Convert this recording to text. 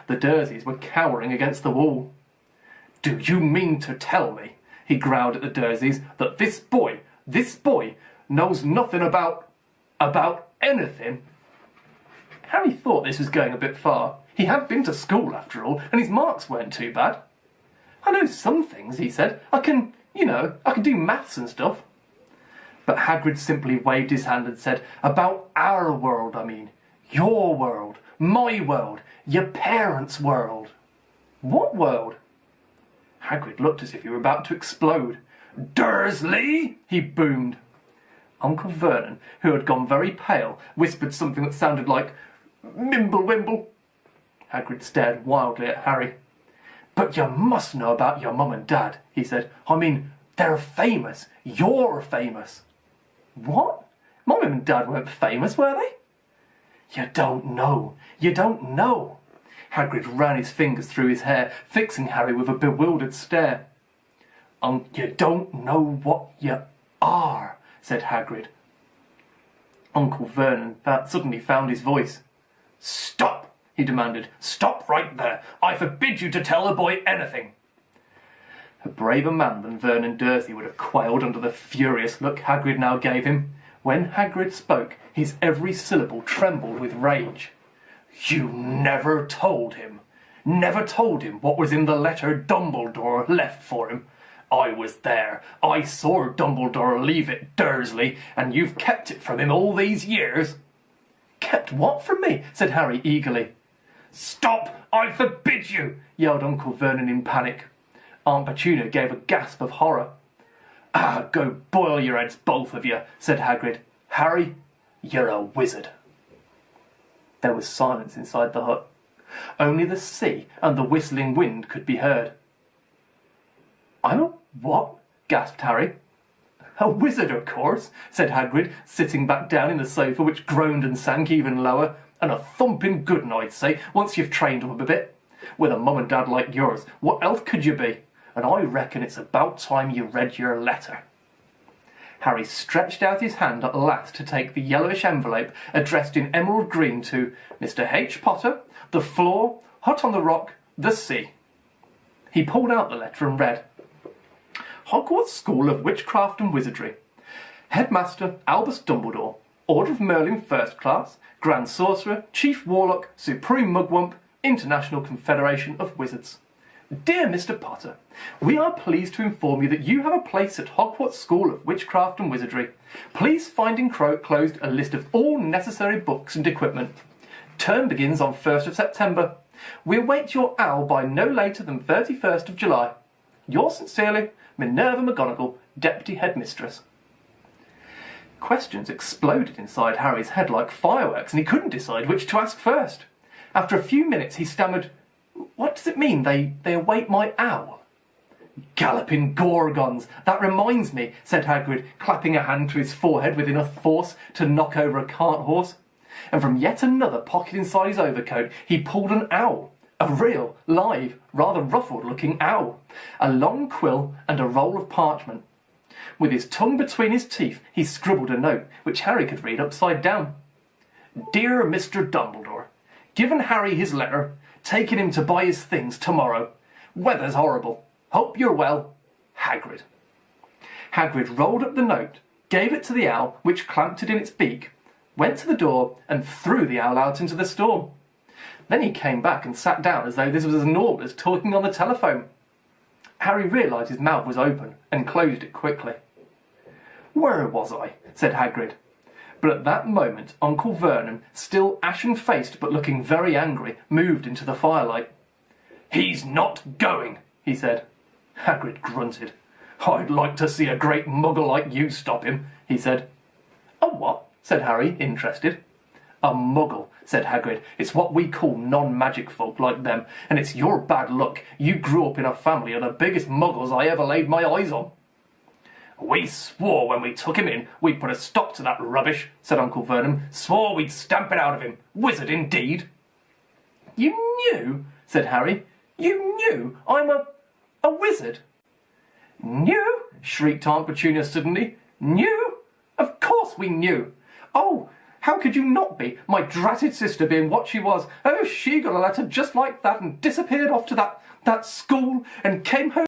The Dursleys were cowering against the wall. "Do you mean to tell me," he growled at the Dursleys, "that this boy knows nothing about anything?" Harry thought this was going a bit far. He had been to school, after all, and his marks weren't too bad. "I know some things," he said. I can do maths and stuff." But Hagrid simply waved his hand and said, "About our world, I mean. Your world, my world, your parents' world." "What world?" Hagrid looked as if he were about to explode. "Dursley!" he boomed. Uncle Vernon, who had gone very pale, whispered something that sounded like "Mimble-wimble." Hagrid stared wildly at Harry. "But you must know about your mum and dad," he said. "I mean, they're famous. You're famous." "What? My mum and dad weren't famous, were they?" "You don't know. You don't know." Hagrid ran his fingers through his hair, fixing Harry with a bewildered stare. "You don't know what you are," said Hagrid. Uncle Vernon suddenly found his voice. "Stop!" he demanded. "Stop right there! I forbid you to tell the boy anything!" A braver man than Vernon Dursley would have quailed under the furious look Hagrid now gave him. When Hagrid spoke, his every syllable trembled with rage. "You never told him what was in the letter Dumbledore left for him. I was there. I saw Dumbledore leave it, Dursley, and you've kept it from him all these years." "Kept what from me?" said Harry eagerly. "Stop! I forbid you!" yelled Uncle Vernon in panic. Aunt Petunia gave a gasp of horror. Go boil your heads, both of you," said Hagrid. "Harry, you're a wizard." There was silence inside the hut. Only the sea and the whistling wind could be heard. "I'm a what?" gasped Harry. "A wizard, of course," said Hagrid, sitting back down in the sofa, which groaned and sank even lower. "And a thumping good one, I'd say, once you've trained up a bit. With a mum and dad like yours, what else could you be? And I reckon it's about time you read your letter." Harry stretched out his hand at last to take the yellowish envelope addressed in emerald green to Mr. H. Potter, The Floor, Hut on the Rock, The Sea. He pulled out the letter and read, "Hogwarts School of Witchcraft and Wizardry. Headmaster Albus Dumbledore. Order of Merlin First Class. Grand Sorcerer, Chief Warlock, Supreme Mugwump, International Confederation of Wizards. Dear Mr. Potter, we are pleased to inform you that you have a place at Hogwarts School of Witchcraft and Wizardry. Please find enclosed a list of all necessary books and equipment. Term begins on 1st of September. We await your owl by no later than 31st of July. Yours sincerely, Minerva McGonagall, Deputy Headmistress." Questions exploded inside Harry's head like fireworks, and he couldn't decide which to ask first. After a few minutes he stammered, "What does it mean, they await my owl?" "Galloping Gorgons! That reminds me," said Hagrid, clapping a hand to his forehead with enough force to knock over a cart horse. And from yet another pocket inside his overcoat he pulled an owl. A real, live, rather ruffled-looking owl. A long quill and a roll of parchment. With his tongue between his teeth he scribbled a note, which Harry could read upside down. "Dear Mr. Dumbledore, given Harry his letter, taking him to buy his things tomorrow. Weather's horrible. Hope you're well. Hagrid." Hagrid rolled up the note, gave it to the owl, which clamped it in its beak, went to the door and threw the owl out into the storm. Then he came back and sat down as though this was as normal as talking on the telephone. Harry realised his mouth was open and closed it quickly. "Where was I?" said Hagrid. But at that moment Uncle Vernon, still ashen-faced but looking very angry, moved into the firelight. "He's not going," he said. Hagrid grunted. "I'd like to see a great muggle like you stop him," he said. "A what?" said Harry, interested. "A muggle," said Hagrid. "It's what we call non-magic folk like them, and it's your bad luck. You grew up in a family of the biggest muggles I ever laid my eyes on." "We swore when we took him in we'd put a stop to that rubbish," said Uncle Vernon. "Swore we'd stamp it out of him. Wizard indeed." "You knew?" said Harry. "You knew I'm a wizard?" "Knew?" shrieked Aunt Petunia suddenly. "Knew? Of course we knew. Oh, How could you not be? My dratted sister being what she was. Oh, she got a letter just like that and disappeared off to that school and came home